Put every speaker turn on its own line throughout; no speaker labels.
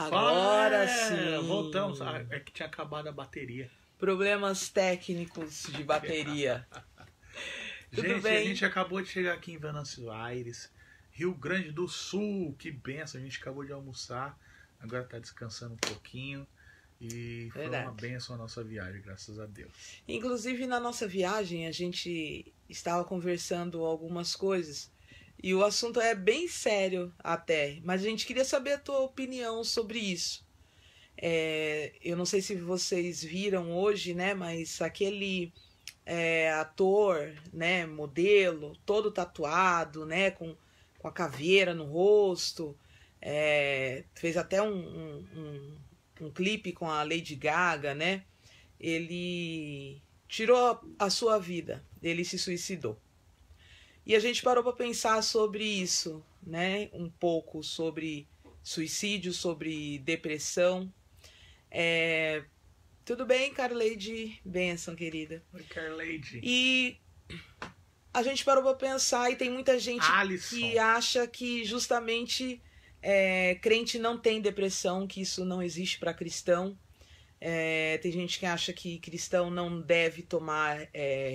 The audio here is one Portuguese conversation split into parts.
Agora sim.
Voltamos. É que tinha acabado a bateria.
Problemas técnicos de bateria. Tudo
Gente,
bem?
a gente acabou de chegar aqui em Venâncio Aires, Rio Grande do Sul. Que benção, a gente acabou de almoçar. Agora tá descansando um pouquinho. E foi
Verdade.
uma benção a nossa viagem, graças a Deus.
Inclusive, na nossa viagem, a gente estava conversando algumas coisas. E o assunto é bem sério até. Mas a gente queria saber a tua opinião sobre isso. Eu não sei se vocês viram hoje, né? Mas aquele ator, né? Modelo, todo tatuado, né? Com a caveira no rosto. Fez até um clipe com a Lady Gaga, né? Ele tirou a sua vida, ele se suicidou. E a gente parou para pensar sobre isso, né? Um pouco sobre suicídio, sobre depressão. Tudo bem, Carleide? Benção, querida.
Oi, Carleide.
E a gente parou para pensar e tem muita gente
Alisson.
que acha que justamente crente não tem depressão, que isso não existe para cristão. Tem gente que acha que cristão não deve tomar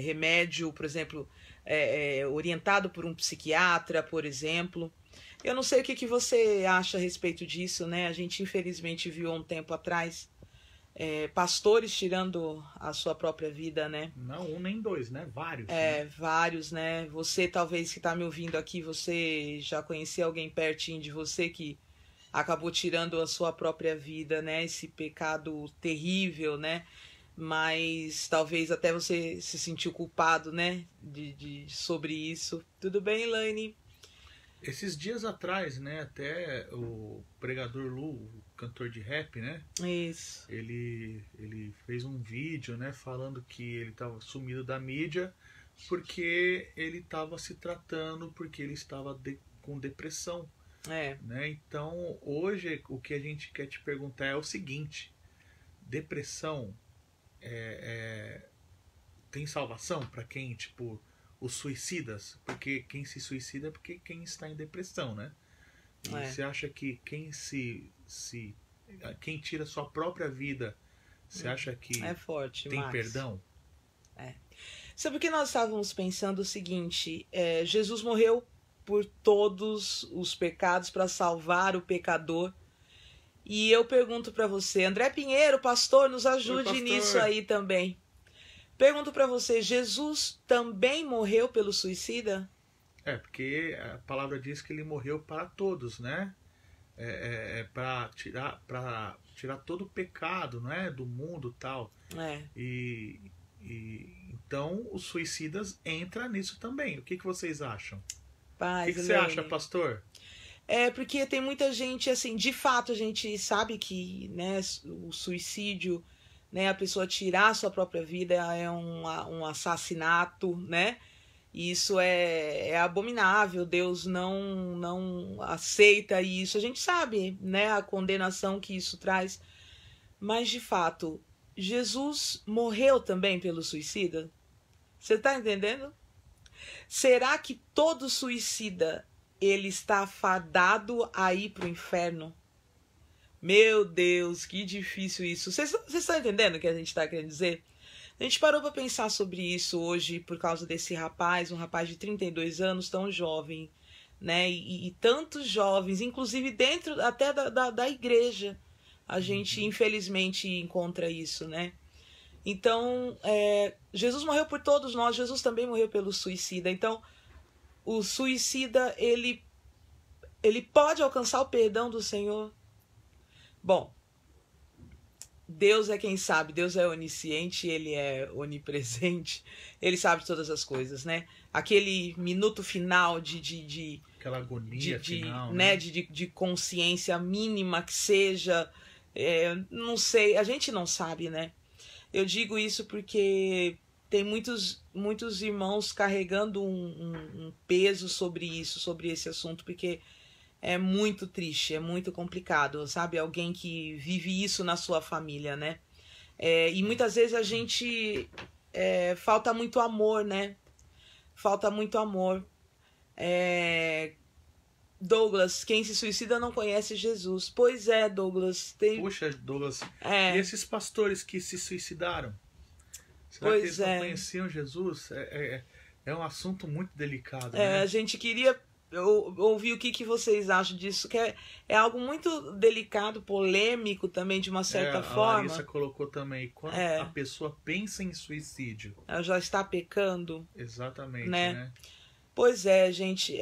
remédio, por exemplo, orientado por um psiquiatra, por exemplo. Eu não sei o que você acha a respeito disso, né? A gente infelizmente viu há um tempo atrás pastores tirando a sua própria vida, né?
Não, um nem dois, né? Vários.
Vários, né? Você talvez que está me ouvindo aqui, você já conhecia alguém pertinho de você que acabou tirando a sua própria vida, né? Esse pecado terrível, né? Mas talvez até você se sentiu culpado, né? Sobre isso. Tudo bem, Elaine?
Esses dias atrás, né? Até o pregador Lu, o cantor de rap, né?
Isso.
Ele fez um vídeo, né? Falando que ele estava sumido da mídia porque ele estava se tratando, porque ele estava com depressão. Né? Então, hoje, o que a gente quer te perguntar é o seguinte: depressão tem salvação para quem, tipo, os suicidas? Porque quem se suicida é porque quem está em depressão, né? E você acha que quem quem tira sua própria vida, você acha que
forte,
tem
Max.
perdão?
Sabe o que nós estávamos pensando o seguinte? Jesus morreu por todos os pecados para salvar o pecador. E eu pergunto para você, André Pinheiro, pastor, nos ajude nisso aí também. Pergunto para você, Jesus também morreu pelo suicida?
Porque a palavra diz que ele morreu para todos, né? Para tirar todo o pecado, não é, do mundo, tal. Então os suicidas entram nisso também. O que vocês acham? O que você acha, pastor?
Porque tem muita gente, assim, de fato a gente sabe que, né, o suicídio, né, a pessoa tirar a sua própria vida é um assassinato, né? E isso é abominável, Deus não aceita isso. A gente sabe, né, a condenação que isso traz. Mas, de fato, Jesus morreu também pelo suicida? Você está entendendo? Será que todo suicida ele está fadado a ir para o inferno? Meu Deus, que difícil isso. Vocês estão entendendo o que a gente está querendo dizer? A gente parou para pensar sobre isso hoje por causa desse rapaz, um rapaz de 32 anos, tão jovem, né? E tantos jovens, inclusive dentro até da igreja, a gente infelizmente encontra isso, né? Então, Jesus morreu por todos nós, Jesus também morreu pelo suicida. Então, o suicida, ele pode alcançar o perdão do Senhor? Bom, Deus é quem sabe, Deus é onisciente, Ele é onipresente, Ele sabe todas as coisas, né? Aquele minuto final
aquela agonia final,
né? De consciência mínima que seja, não sei, a gente não sabe, né? Eu digo isso porque tem muitos irmãos carregando um peso sobre isso, sobre esse assunto, porque é muito triste, é muito complicado, sabe? Alguém que vive isso na sua família, né? E muitas vezes a gente... falta muito amor, né? Falta muito amor. Douglas, quem se suicida não conhece Jesus. Pois é, Douglas.
Puxa, Douglas. E esses pastores que se suicidaram? Será que eles não conheciam Jesus? É um assunto muito delicado, né?
A gente queria ouvir o que vocês acham disso, que é algo muito delicado, polêmico também, de uma certa forma. A
Larissa colocou também, quando a pessoa pensa em suicídio,
ela já está pecando.
Exatamente, né?
Pois é, gente,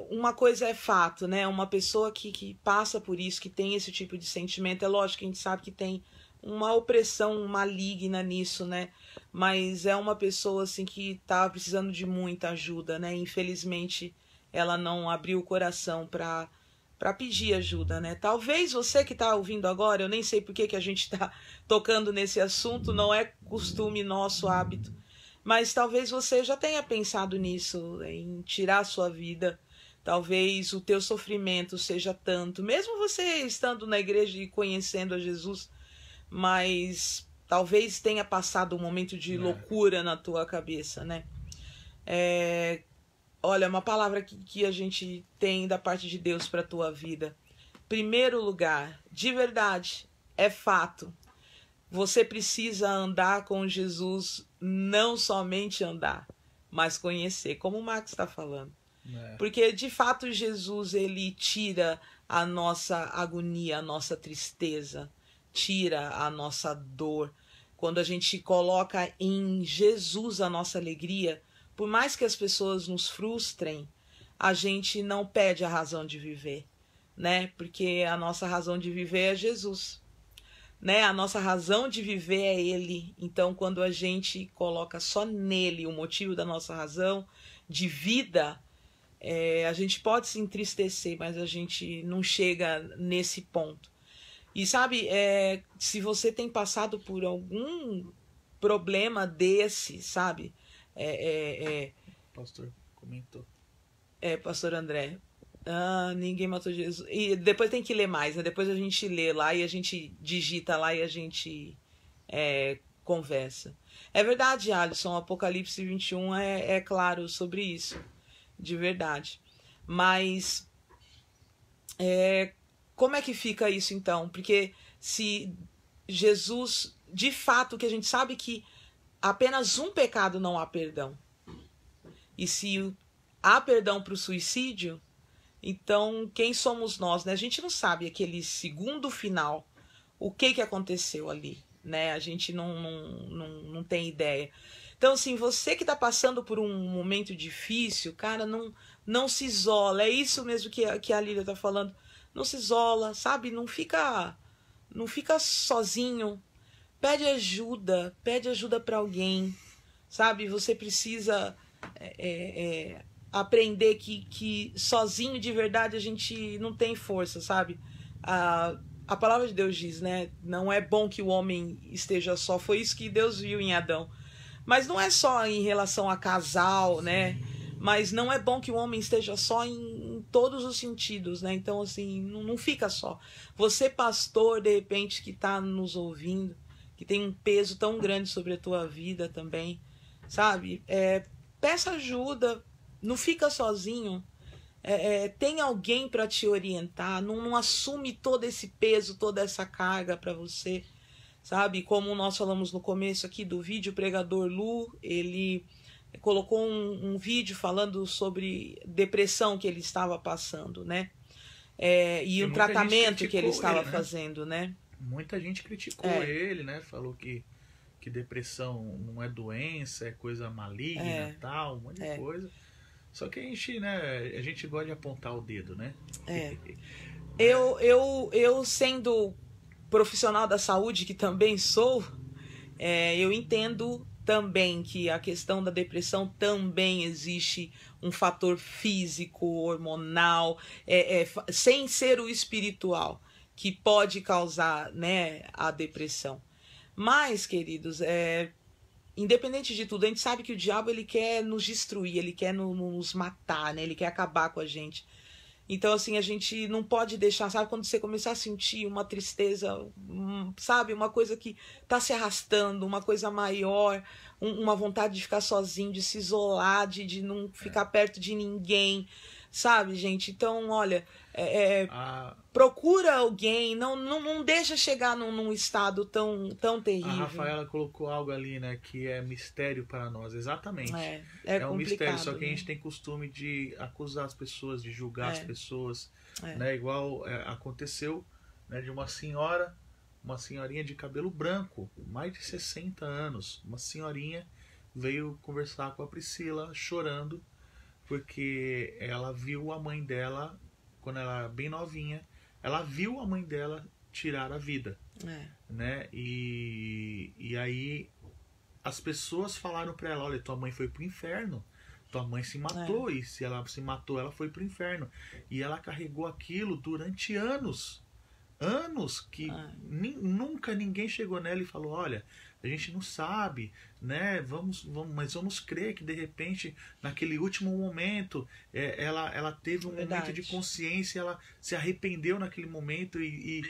uma coisa é fato, né? Uma pessoa que passa por isso, que tem esse tipo de sentimento, é lógico que a gente sabe que tem uma opressão maligna nisso, né? Mas é uma pessoa assim que estava precisando de muita ajuda, né? Infelizmente, ela não abriu o coração para pedir ajuda, né? Talvez você que está ouvindo agora, eu nem sei por que a gente está tocando nesse assunto, não é costume nosso, hábito, mas talvez você já tenha pensado nisso, em tirar a sua vida. Talvez o teu sofrimento seja tanto, mesmo você estando na igreja e conhecendo a Jesus, mas talvez tenha passado um momento de loucura na tua cabeça, né? Olha, uma palavra que a gente tem da parte de Deus para a tua vida. Primeiro lugar, de verdade, é fato. Você precisa andar com Jesus, não somente andar, mas conhecer, como o Max está falando. Porque, de fato, Jesus, ele tira a nossa agonia, a nossa tristeza, tira a nossa dor. Quando a gente coloca em Jesus a nossa alegria, por mais que as pessoas nos frustrem, a gente não perde a razão de viver, né? Porque a nossa razão de viver é Jesus, né? A nossa razão de viver é Ele. Então, quando a gente coloca só nele o motivo da nossa razão de vida, a gente pode se entristecer, mas a gente não chega nesse ponto. E sabe, se você tem passado por algum problema desse, sabe?
Pastor comentou.
Pastor André. Ninguém matou Jesus. E depois tem que ler mais, né? Depois a gente lê lá e a gente digita lá e a gente conversa. É verdade, Alisson, Apocalipse 21 é claro sobre isso. De verdade. Mas como é que fica isso então? Porque se Jesus, de fato, que a gente sabe que apenas um pecado não há perdão. E se há perdão para o suicídio, então quem somos nós, né? A gente não sabe aquele segundo final, o que aconteceu ali, né? A gente não tem ideia. Então, assim, você que está passando por um momento difícil, cara, não se isola. É isso mesmo que a Lília está falando. Não se isola, sabe? Não fica sozinho. Pede ajuda para alguém, sabe? Você precisa aprender que sozinho de verdade a gente não tem força, sabe? A palavra de Deus diz, né? Não é bom que o homem esteja só. Foi isso que Deus viu em Adão. Mas não é só em relação a casal, né? Mas não é bom que o homem esteja só em todos os sentidos, né? Então, assim, não fica só. Você, pastor, de repente, que está nos ouvindo, que tem um peso tão grande sobre a tua vida também, sabe? Peça ajuda, não fica sozinho. Tem alguém para te orientar, não assume todo esse peso, toda essa carga para você, sabe? Como nós falamos no começo aqui do vídeo, o pregador Lu, ele colocou um vídeo falando sobre depressão que ele estava passando, né? E o tratamento que ele estava fazendo, né?
Muita gente criticou ele, né? Falou que depressão não é doença, é coisa maligna, tal, um monte de coisa. Só que a gente gosta de apontar o dedo, né?
Eu sendo profissional da saúde, que também sou, eu entendo também que a questão da depressão também existe um fator físico, hormonal, sem ser o espiritual, que pode causar, né, a depressão. Mas, queridos, independente de tudo, a gente sabe que o diabo ele quer nos destruir, ele quer nos matar, né? Ele quer acabar com a gente. Então, assim, a gente não pode deixar, sabe, quando você começar a sentir uma tristeza, sabe, uma coisa que tá se arrastando, uma coisa maior, uma vontade de ficar sozinho, de se isolar, de não ficar perto de ninguém, sabe, gente? Então, olha, procura alguém, não deixa chegar num estado tão terrível.
A Rafaela colocou algo ali, né, que é mistério para nós, exatamente.
É
um mistério, só que
né?
a gente tem costume de acusar as pessoas, de julgar as pessoas, né, igual aconteceu, né, de uma senhorinha de cabelo branco, mais de 60 anos, uma senhorinha veio conversar com a Priscila chorando, porque ela viu a mãe dela, quando ela era bem novinha, ela viu a mãe dela tirar a vida, né? E aí as pessoas falaram para ela, olha, tua mãe foi pro inferno, tua mãe se matou, e se ela se matou, ela foi pro inferno. E ela carregou aquilo durante anos que nunca ninguém chegou nela e falou, olha, a gente não sabe, né? Mas vamos crer que de repente, naquele último momento, ela teve um momento de consciência, ela se arrependeu naquele momento e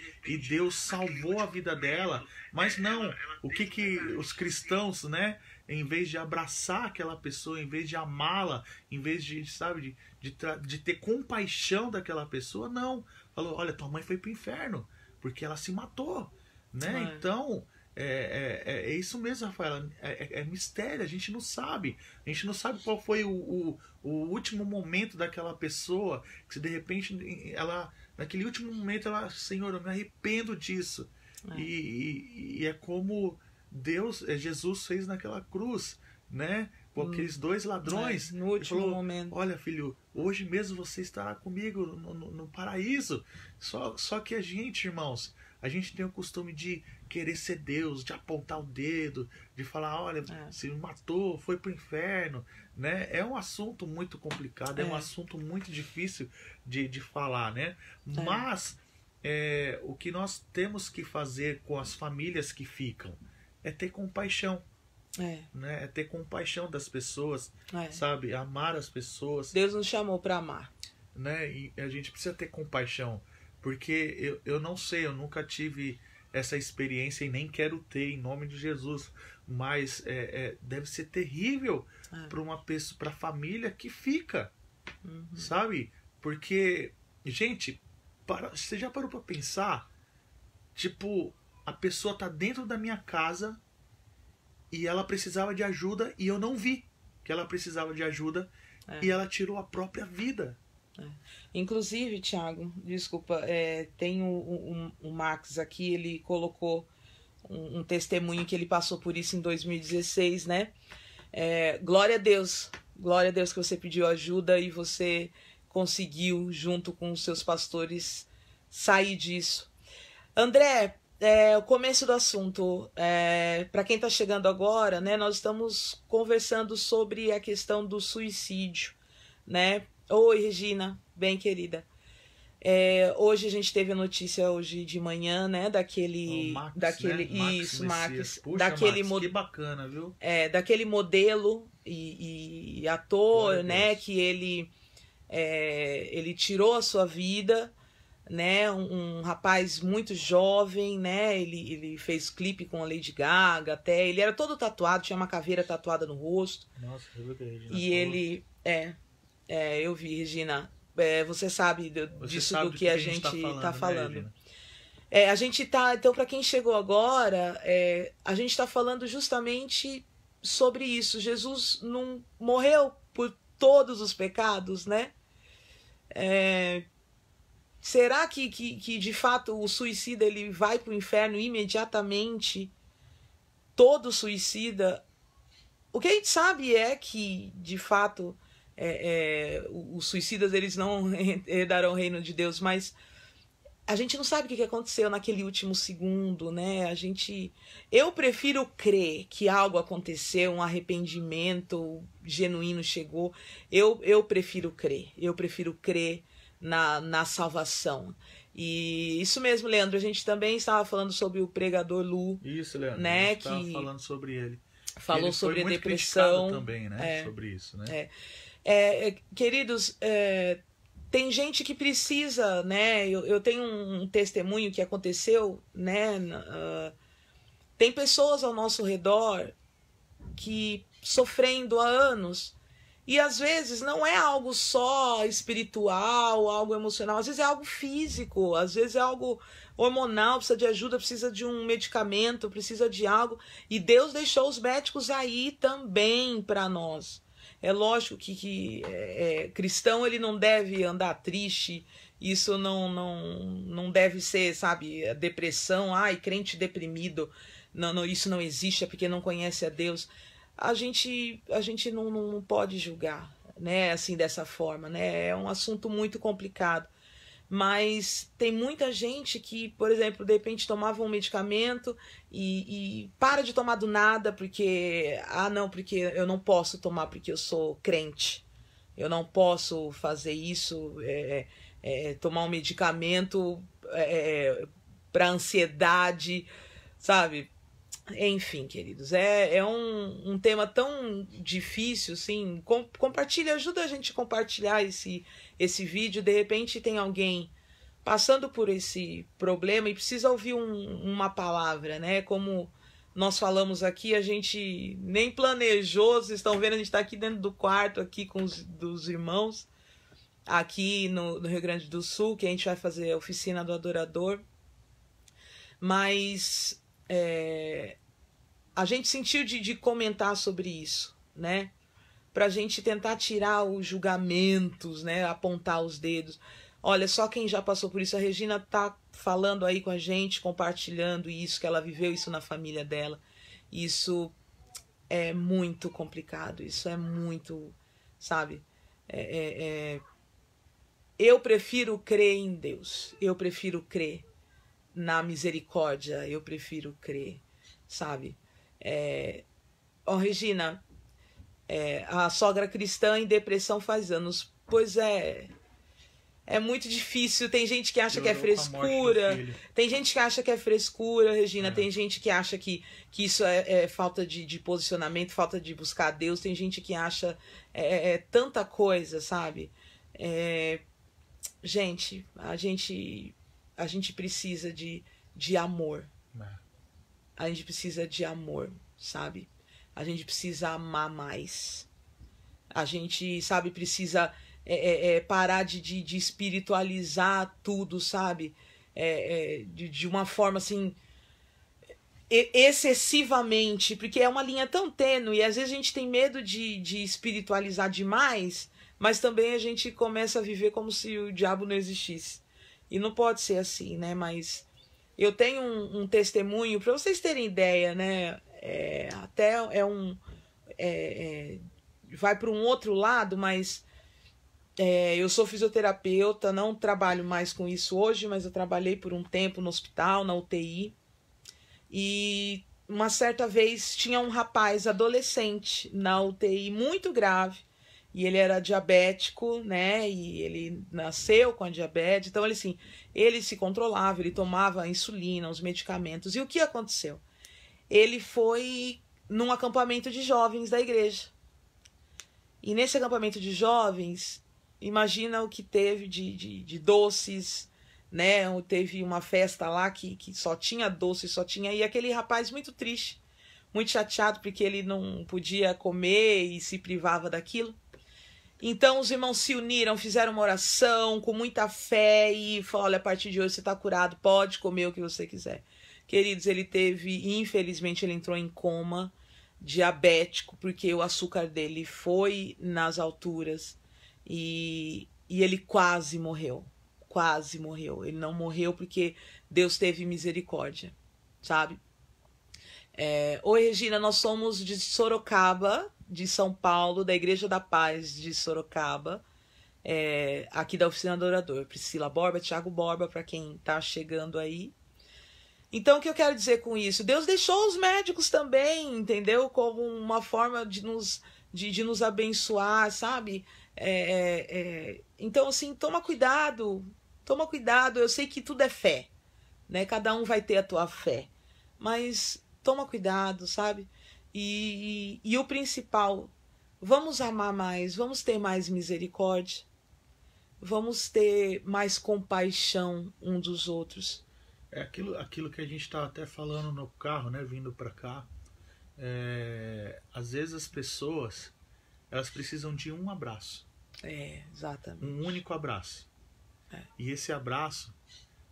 Deus salvou a vida dela. Mas não, o que os cristãos, né? Em vez de abraçar aquela pessoa, em vez de amá-la, em vez de, sabe, de ter compaixão daquela pessoa, não. Falou, olha, tua mãe foi pro inferno, porque ela se matou, né? Então, é isso mesmo, Rafaela. É mistério, a gente não sabe. A gente não sabe qual foi o último momento daquela pessoa, que se de repente, naquele último momento, Senhor, eu me arrependo disso. E é como Jesus fez naquela cruz, né? Com aqueles dois ladrões,
no último momento.
Olha, filho, hoje mesmo você estará comigo no paraíso. Só que a gente, irmãos, a gente tem o costume de querer ser Deus, de apontar o dedo, de falar, olha, se matou, foi pro inferno, né? É um assunto muito complicado, é um assunto muito difícil de falar, né? Mas o que nós temos que fazer com as famílias que ficam é ter compaixão. Né? É ter compaixão das pessoas, sabe? Amar as pessoas.
Deus nos chamou para amar,
né? E a gente precisa ter compaixão, porque eu não sei, eu nunca tive essa experiência e nem quero ter, em nome de Jesus, mas deve ser terrível para uma pessoa, para a família que fica, sabe? Porque, gente, você já parou para pensar? Tipo, a pessoa tá dentro da minha casa e ela precisava de ajuda e eu não vi que ela precisava de ajuda e ela tirou a própria vida.
Inclusive, Thiago, desculpa, tem o Max aqui, ele colocou um testemunho que ele passou por isso em 2016, né? Glória a Deus que você pediu ajuda e você conseguiu, junto com os seus pastores, sair disso. André, o começo do assunto, para quem está chegando agora, né, nós estamos conversando sobre a questão do suicídio, né? Oi, Regina, bem querida. Hoje a gente teve a notícia hoje de manhã, né, daquele
Max,
Max,
puxa,
daquele
Max, que bacana, viu?
Daquele modelo e ator, né, que ele tirou a sua vida, né, um rapaz muito jovem, né, ele fez clipe com a Lady Gaga, até ele era todo tatuado, tinha uma caveira tatuada no rosto.
Nossa, você viu que a Regina
e
falou?
Ele eu vi, Regina, você sabe disso do que a gente tá falando. Né, a gente tá, então, para quem chegou agora, a gente tá falando justamente sobre isso. Jesus não morreu por todos os pecados, né? Será que de fato o suicida ele vai para o inferno imediatamente? Todo suicida? O que a gente sabe é que, de fato, os suicidas eles não herdarão o reino de Deus, mas a gente não sabe o que aconteceu naquele último segundo, né? Eu prefiro crer que algo aconteceu, um arrependimento genuíno chegou. Eu prefiro crer na salvação. E isso mesmo, Leandro, a gente também estava falando sobre o pregador Lu.
Isso, Leandro,
né,
a gente estava falando sobre ele.
Falou
ele
sobre
foi muito
a depressão
também, né, sobre isso, né?
Queridos, tem gente que precisa, né? Eu tenho um testemunho que aconteceu, né? Tem pessoas ao nosso redor que sofrendo há anos E às vezes não é algo só espiritual, algo emocional, às vezes é algo físico, às vezes é algo hormonal, precisa de ajuda, precisa de um medicamento, precisa de algo. E Deus deixou os médicos aí também para nós. É lógico que cristão ele não deve andar triste, isso não deve ser, sabe, depressão, ai, crente deprimido, não, isso não existe, é porque não conhece a Deus. A gente não pode julgar, né, assim, dessa forma, né? É um assunto muito complicado. Mas tem muita gente que, por exemplo, de repente tomava um medicamento e para de tomar do nada porque, não, porque eu não posso tomar porque eu sou crente. Eu não posso fazer isso, tomar um medicamento para ansiedade, sabe? Enfim, queridos, é um tema tão difícil, assim, compartilha, ajuda a gente a compartilhar esse vídeo, de repente tem alguém passando por esse problema e precisa ouvir uma palavra, né, como nós falamos aqui, a gente nem planejou, vocês estão vendo, a gente está aqui dentro do quarto, aqui com dos irmãos, aqui no Rio Grande do Sul, que a gente vai fazer a oficina do adorador, mas a gente sentiu de comentar sobre isso, né? Pra gente tentar tirar os julgamentos, né? Apontar os dedos. Olha, só quem já passou por isso. A Regina tá falando aí com a gente, compartilhando isso, que ela viveu isso na família dela. Isso é muito complicado. Isso é muito, sabe? Eu prefiro crer em Deus. Eu prefiro crer na misericórdia. Eu prefiro crer, sabe? Regina, a sogra cristã em depressão faz anos. Pois é muito difícil. Tem gente que acha que é frescura. Tem gente que acha que é frescura, Regina. Tem gente que acha que isso é falta de posicionamento, falta de buscar a Deus. Tem gente que acha tanta coisa, sabe? Gente, a gente precisa de amor. A gente precisa de amor, sabe? A gente precisa amar mais. A gente, sabe, precisa parar de espiritualizar tudo, sabe? De uma forma assim, excessivamente, porque é uma linha tão tênue e às vezes a gente tem medo de espiritualizar demais, mas também a gente começa a viver como se o diabo não existisse. E não pode ser assim, né? Mas eu tenho um testemunho, para vocês terem ideia, né? Até vai para um outro lado, mas eu sou fisioterapeuta, não trabalho mais com isso hoje, mas eu trabalhei por um tempo no hospital, na UTI. E uma certa vez tinha um rapaz adolescente na UTI muito grave. E ele era diabético, né? E ele nasceu com a diabetes. Então, ele se controlava, ele tomava insulina, os medicamentos. E o que aconteceu? Ele foi num acampamento de jovens da igreja. E nesse acampamento de jovens, imagina o que teve de doces, né? Teve uma festa lá que só tinha doce, só tinha... E aquele rapaz muito triste, muito chateado, porque ele não podia comer e se privava daquilo. Então os irmãos se uniram, fizeram uma oração com muita fé e falaram, olha, a partir de hoje você está curado, pode comer o que você quiser. Queridos, infelizmente ele entrou em coma diabético, porque o açúcar dele foi nas alturas e ele quase morreu. Ele não morreu porque Deus teve misericórdia, sabe? Oi, Regina, nós somos de Sorocaba, de São Paulo, da Igreja da Paz de Sorocaba, aqui da Oficina do Adorador. Priscila Borba, Thiago Borba, para quem tá chegando aí. Então, o que eu quero dizer com isso? Deus deixou os médicos também, entendeu? Como uma forma de nos abençoar, sabe? Então, assim, toma cuidado. Eu sei que tudo é fé, né? Cada um vai ter a tua fé. Mas toma cuidado, sabe? E o principal, vamos amar mais, vamos ter mais misericórdia, vamos ter mais compaixão um dos outros.
Aquilo que a gente está até falando no carro, né, vindo para cá. Às vezes as pessoas elas precisam de um abraço.
Exatamente.
Um único abraço. E esse abraço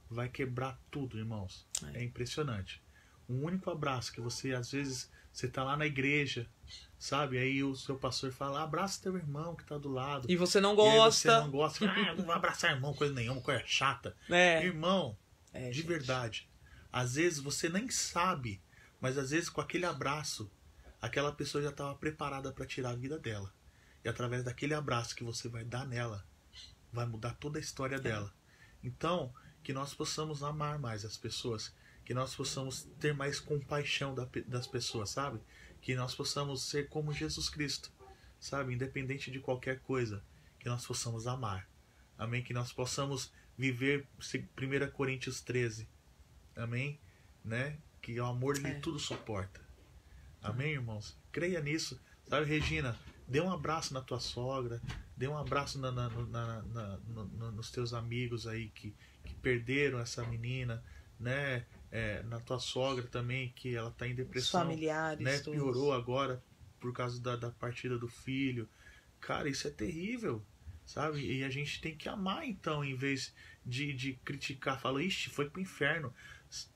vai quebrar tudo, irmãos. É impressionante. Um único abraço que você, às vezes, você tá lá na igreja, sabe? Aí o seu pastor fala, abraça teu irmão que tá do lado.
E você não gosta.
E você não gosta. Não vou abraçar irmão, coisa nenhuma, coisa chata. Irmão, de verdade. Às vezes você nem sabe, mas às vezes com aquele abraço, aquela pessoa já estava preparada para tirar a vida dela. E através daquele abraço que você vai dar nela, vai mudar toda a história dela. Então, que nós possamos amar mais as pessoas, que nós possamos ter mais compaixão das pessoas, sabe? Que nós possamos ser como Jesus Cristo, sabe? Independente de qualquer coisa, que nós possamos amar. Amém? Que nós possamos viver 1 Coríntios 13. Amém? Né? Que o amor ele tudo suporta. Amém, irmãos? Creia nisso. Sabe, Regina, dê um abraço na tua sogra, dê um abraço nos teus amigos aí que perderam essa menina, né? Na tua sogra também, que ela está em depressão.
Os familiares,
né?
todos.
Piorou agora por causa da partida do filho. Cara, isso é terrível, sabe? E a gente tem que amar, então, em vez de criticar, falar, ixi, foi pro inferno.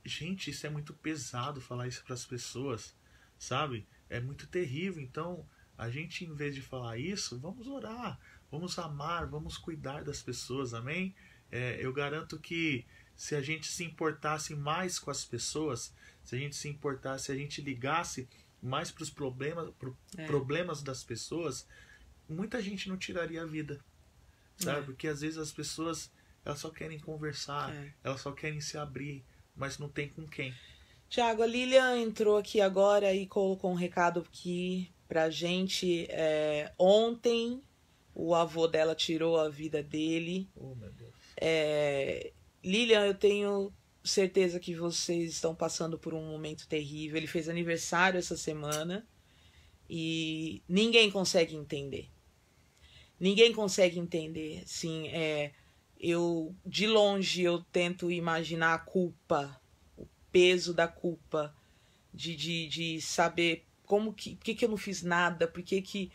Gente, isso é muito pesado falar isso para as pessoas, sabe? É muito terrível. Então, a gente, em vez de falar isso, vamos orar, vamos amar, vamos cuidar das pessoas, amém? Eu garanto que se a gente se importasse mais com as pessoas, se a gente se importasse, se a gente ligasse mais para os problemas das pessoas, muita gente não tiraria a vida, sabe? Porque às vezes as pessoas, elas só querem conversar, elas só querem se abrir, mas não tem com quem.
Tiago, a Lilian entrou aqui agora e colocou um recado aqui pra gente. Ontem o avô dela tirou a vida dele.
Oh, meu Deus.
Lilian, eu tenho certeza que vocês estão passando por um momento terrível. Ele fez aniversário essa semana e ninguém consegue entender. Ninguém consegue entender. Assim, de longe eu tento imaginar a culpa, o peso da culpa, de saber por que eu não fiz nada, por que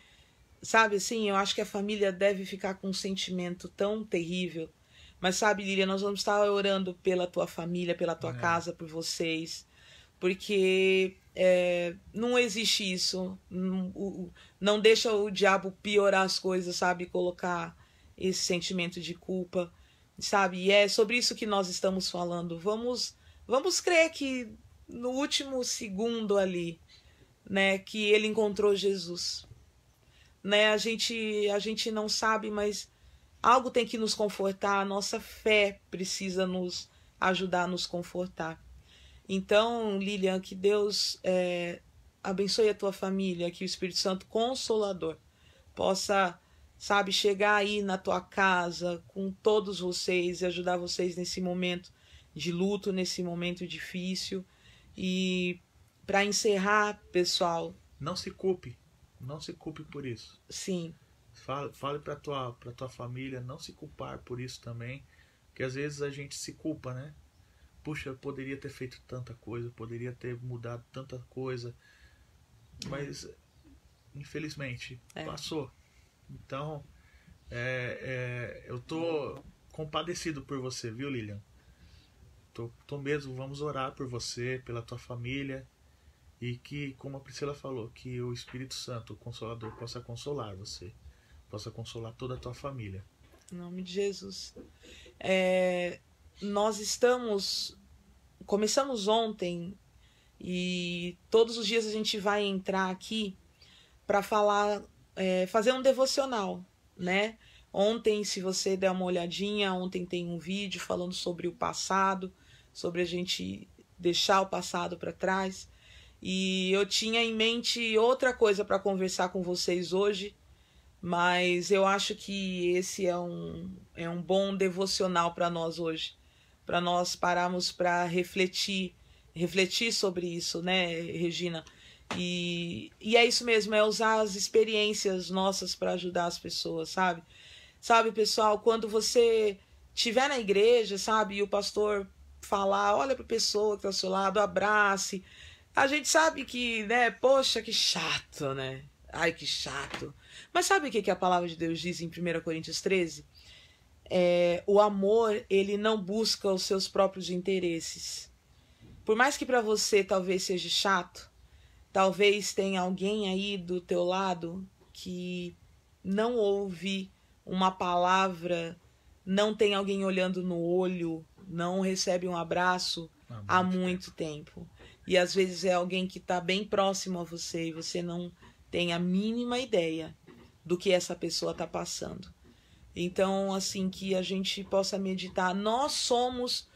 sabe, assim, eu acho que a família deve ficar com um sentimento tão terrível. Mas sabe, Lilian, nós vamos estar orando pela tua família, pela tua casa, por vocês, porque não existe isso. Não deixa o diabo piorar as coisas, sabe, colocar esse sentimento de culpa, sabe, e é sobre isso que nós estamos falando. Vamos crer que no último segundo ali, né, que ele encontrou Jesus, né, a gente não sabe, mas algo tem que nos confortar, a nossa fé precisa nos ajudar a nos confortar. Então, Lilian, que Deus abençoe a tua família, que o Espírito Santo Consolador possa, sabe, chegar aí na tua casa com todos vocês e ajudar vocês nesse momento de luto, nesse momento difícil. E para encerrar, pessoal...
Não se culpe por isso.
Sim.
Fale para tua família não se culpar por isso também, porque às vezes a gente se culpa, né? Puxa, eu poderia ter feito tanta coisa, poderia ter mudado tanta coisa, mas infelizmente passou. Então, eu tô compadecido por você, viu, Lilian? Tô mesmo, vamos orar por você, pela tua família, e que, como a Priscila falou, que o Espírito Santo, o Consolador, possa consolar você, possa consolar toda a tua família.
Em nome de Jesus. Nós começamos ontem e todos os dias a gente vai entrar aqui para falar, fazer um devocional, né? Ontem, se você der uma olhadinha, ontem tem um vídeo falando sobre o passado, sobre a gente deixar o passado para trás. E eu tinha em mente outra coisa para conversar com vocês hoje, mas eu acho que esse é um bom devocional para nós hoje, para nós pararmos para refletir sobre isso, né, Regina? E é isso mesmo, é usar as experiências nossas para ajudar as pessoas, sabe? Sabe, pessoal, quando você estiver na igreja, sabe, e o pastor falar, olha para a pessoa que está ao seu lado, abrace. A gente sabe que, né, poxa, que chato, né? Ai, que chato. Mas sabe o que a palavra de Deus diz em 1 Coríntios 13? O amor, ele não busca os seus próprios interesses. Por mais que para você talvez seja chato, talvez tenha alguém aí do teu lado que não ouve uma palavra, não tem alguém olhando no olho, não recebe um abraço há muito tempo. E às vezes é alguém que está bem próximo a você e você não tem a mínima ideia do que essa pessoa está passando. Então, assim, que a gente possa meditar. Nós somos,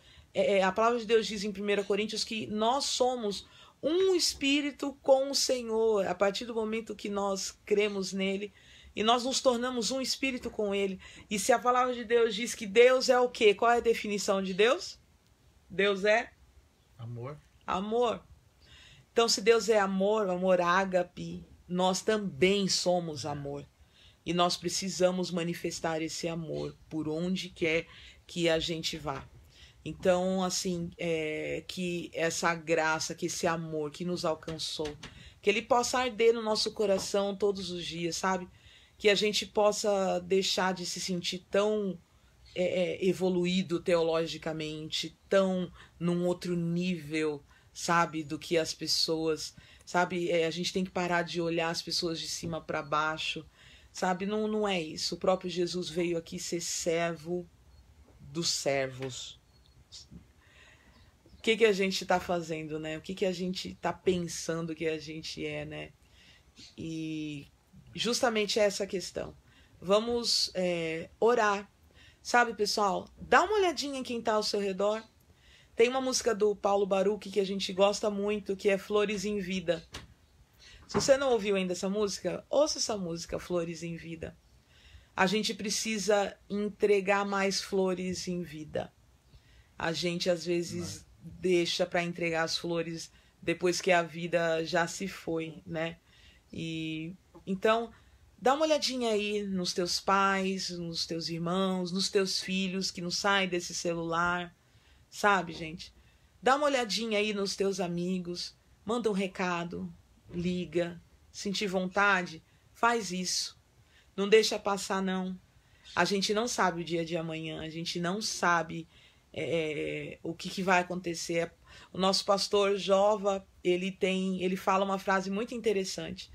a palavra de Deus diz em 1 Coríntios que nós somos um espírito com o Senhor. A partir do momento que nós cremos nele, e nós nos tornamos um espírito com ele. E se a palavra de Deus diz que Deus é o quê? Qual é a definição de Deus? Deus é?
Amor.
Amor. Então, se Deus é amor, amor ágape, nós também somos amor. E nós precisamos manifestar esse amor por onde quer que a gente vá. Então, assim, que essa graça, que esse amor que nos alcançou, que ele possa arder no nosso coração todos os dias, sabe? Que a gente possa deixar de se sentir tão evoluído teologicamente, tão num outro nível, sabe, do que as pessoas, sabe? A gente tem que parar de olhar as pessoas de cima para baixo, sabe? Não é isso. O próprio Jesus veio aqui ser servo dos servos. O que a gente está fazendo, né? O que a gente está pensando que a gente é, né? E justamente essa questão. Vamos orar. Sabe, pessoal? Dá uma olhadinha em quem está ao seu redor. Tem uma música do Paulo Baruch que a gente gosta muito, que é Flores em Vida. Se você não ouviu ainda essa música, ouça essa música, Flores em Vida. A gente precisa entregar mais flores em vida. A gente, às vezes, deixa para entregar as flores depois que a vida já se foi, né? E então, dá uma olhadinha aí nos teus pais, nos teus irmãos, nos teus filhos que não saem desse celular, sabe, gente? Dá uma olhadinha aí nos teus amigos, manda um recado, liga, sentir vontade, faz isso. Não deixa passar, não. A gente não sabe o dia de amanhã, a gente não sabe o que vai acontecer. O nosso pastor Jova, ele fala uma frase muito interessante.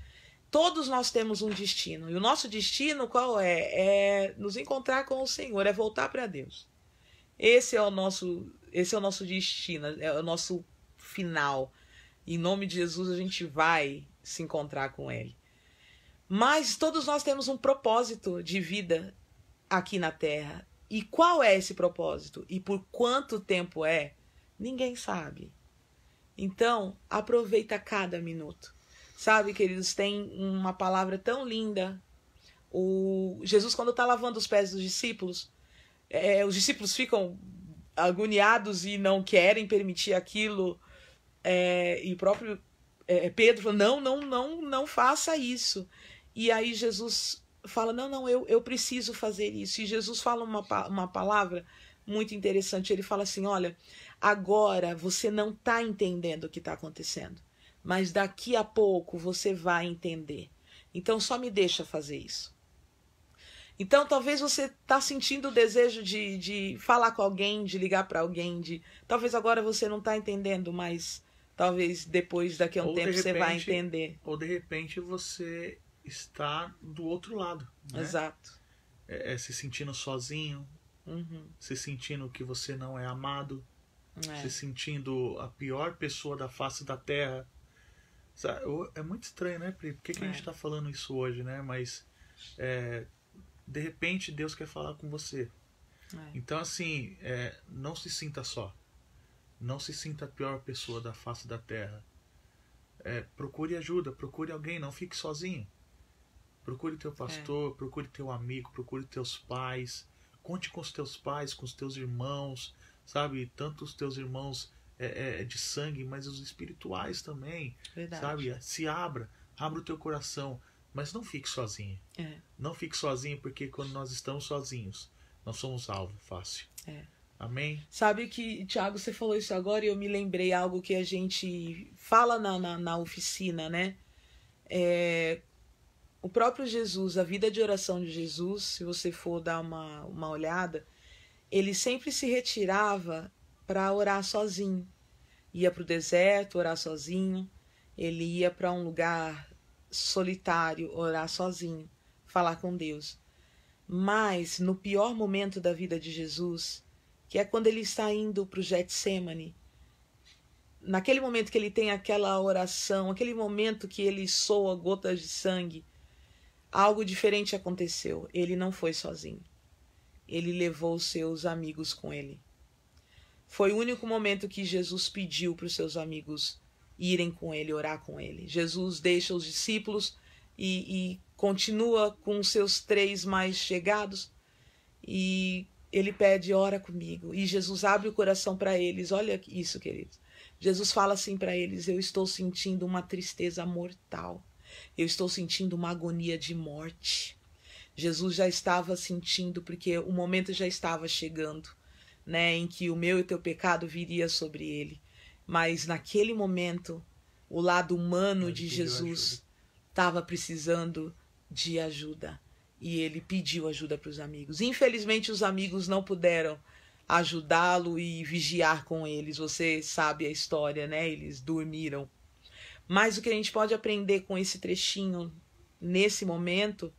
Todos nós temos um destino. E o nosso destino qual é? É nos encontrar com o Senhor, é voltar para Deus. Esse é o nosso destino, é o nosso final. Em nome de Jesus a gente vai se encontrar com Ele. Mas todos nós temos um propósito de vida aqui na Terra. E qual é esse propósito? E por quanto tempo é? Ninguém sabe. Então, aproveita cada minuto. Sabe, queridos, tem uma palavra tão linda. Jesus, quando está lavando os pés dos discípulos, os discípulos ficam agoniados e não querem permitir aquilo. E o próprio Pedro falou, não faça isso. E aí Jesus fala, não, eu preciso fazer isso. E Jesus fala uma palavra muito interessante. Ele fala assim, olha, agora você não está entendendo o que está acontecendo, mas daqui a pouco você vai entender. Então só me deixa fazer isso. Então talvez você está sentindo o desejo de falar com alguém, de ligar para alguém, talvez agora você não está entendendo, mas talvez depois, daqui a um tempo, você vai entender.
Ou de repente você está do outro lado, né?
Exato.
Se sentindo sozinho, se sentindo que você não é amado, se sentindo a pior pessoa da face da terra. É muito estranho, né, Pri? Por que a gente está falando isso hoje, né? Mas de repente Deus quer falar com você. Então, assim, não se sinta só. Não se sinta a pior pessoa da face da terra. Procure ajuda, procure alguém, não fique sozinho. Procure teu pastor, procure teu amigo, procure teus pais. Conte com os teus pais, com os teus irmãos, sabe? Tanto os teus irmãos de sangue, mas os espirituais também.
Verdade.
Sabe? Se abra o teu coração, mas não fique sozinho. Não fique sozinho, porque quando nós estamos sozinhos, nós somos alvo fácil. Amém?
Sabe que, Thiago, você falou isso agora e eu me lembrei algo que a gente fala na oficina, né? o próprio Jesus, a vida de oração de Jesus, se você for dar uma olhada, ele sempre se retirava para orar sozinho. Ia para o deserto orar sozinho, ele ia para um lugar solitário orar sozinho, falar com Deus. Mas no pior momento da vida de Jesus, que é quando ele está indo para o Getsêmani, naquele momento que ele tem aquela oração, aquele momento que ele soa gotas de sangue, algo diferente aconteceu. Ele não foi sozinho. Ele levou os seus amigos com ele. Foi o único momento que Jesus pediu para os seus amigos irem com ele, orar com ele. Jesus deixa os discípulos e continua com os seus 3 mais chegados e ele pede, ora comigo. E Jesus abre o coração para eles. Olha isso, queridos. Jesus fala assim para eles, eu estou sentindo uma tristeza mortal. Eu estou sentindo uma agonia de morte. Jesus já estava sentindo, porque o momento já estava chegando, né, em que o meu e o teu pecado viria sobre ele. Mas naquele momento, o lado humano de Jesus estava precisando de ajuda. E ele pediu ajuda para os amigos. Infelizmente, os amigos não puderam ajudá-lo e vigiar com eles. Você sabe a história, né? Eles dormiram. Mas o que a gente pode aprender com esse trechinho nesse momento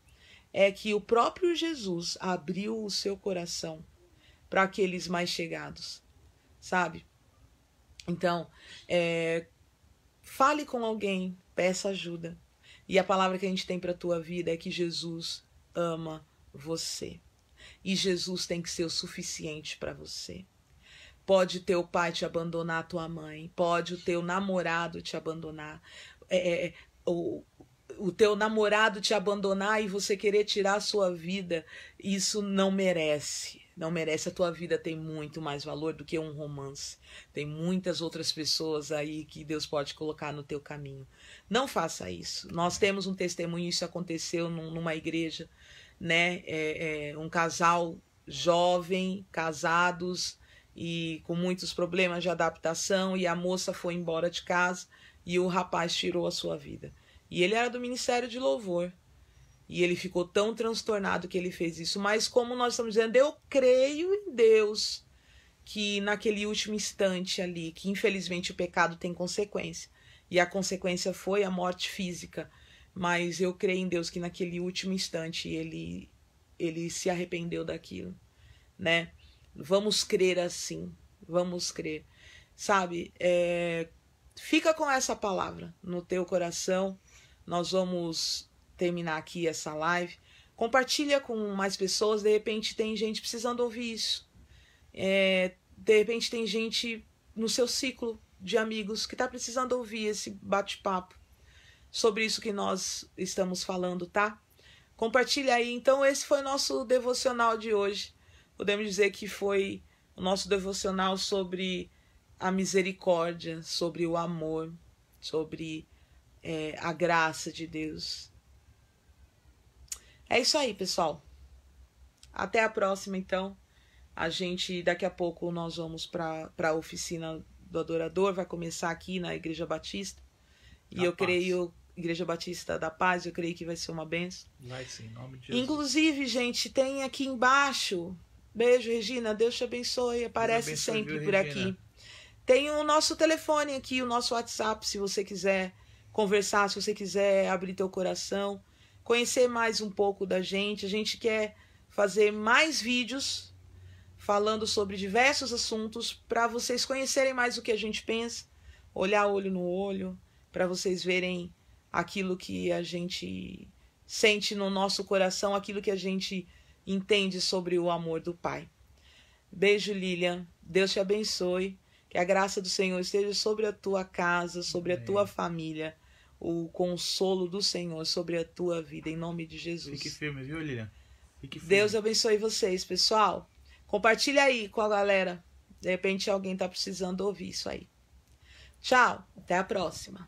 é que o próprio Jesus abriu o seu coração para aqueles mais chegados, sabe? Então, fale com alguém, peça ajuda. E a palavra que a gente tem para a tua vida é que Jesus ama você. E Jesus tem que ser o suficiente para você. Pode o teu pai te abandonar, tua mãe. Pode o teu namorado te abandonar. O teu namorado te abandonar e você querer tirar a sua vida. Isso não merece. Não merece. A tua vida tem muito mais valor do que um romance. Tem muitas outras pessoas aí que Deus pode colocar no teu caminho. Não faça isso. Nós temos um testemunho, isso aconteceu numa igreja, né? Um casal jovem, casados e com muitos problemas de adaptação, e a moça foi embora de casa e o rapaz tirou a sua vida. E ele era do Ministério de Louvor. E ele ficou tão transtornado que ele fez isso. Mas como nós estamos dizendo, eu creio em Deus que naquele último instante ali, que infelizmente o pecado tem consequência. E a consequência foi a morte física. Mas eu creio em Deus que naquele último instante ele se arrependeu daquilo, né? Vamos crer assim. Vamos crer. Sabe? Fica com essa palavra no teu coração. Nós vamos terminar aqui essa live. Compartilha com mais pessoas. De repente tem gente precisando ouvir isso. De repente tem gente no seu ciclo de amigos que está precisando ouvir esse bate-papo sobre isso que nós estamos falando, tá? Compartilha aí. Então esse foi o nosso devocional de hoje. Podemos dizer que foi o nosso devocional sobre a misericórdia, sobre o amor, sobre a graça de Deus. É isso aí, pessoal. Até a próxima, então. Daqui a pouco nós vamos para a oficina do adorador. Vai começar aqui na Igreja Batista. E eu creio, Igreja Batista da Paz, eu creio que vai ser uma bênção.
Vai sim, em nome de Jesus.
Inclusive, gente, tem aqui embaixo. Beijo, Regina. Deus te abençoe. Aparece sempre por aqui. Tem o nosso telefone aqui, o nosso WhatsApp, se você quiser conversar, se você quiser abrir teu coração, conhecer mais um pouco da gente. A gente quer fazer mais vídeos falando sobre diversos assuntos para vocês conhecerem mais o que a gente pensa, olhar olho no olho, para vocês verem aquilo que a gente sente no nosso coração, aquilo que a gente entende sobre o amor do Pai. Beijo, Lilian. Deus te abençoe. Que a graça do Senhor esteja sobre a tua casa, sobre a tua família. O consolo do Senhor sobre a tua vida, em nome de Jesus.
Fique firme, viu, Lilian? Fique firme.
Deus abençoe vocês, pessoal. Compartilha aí com a galera. De repente alguém está precisando ouvir isso aí. Tchau, até a próxima.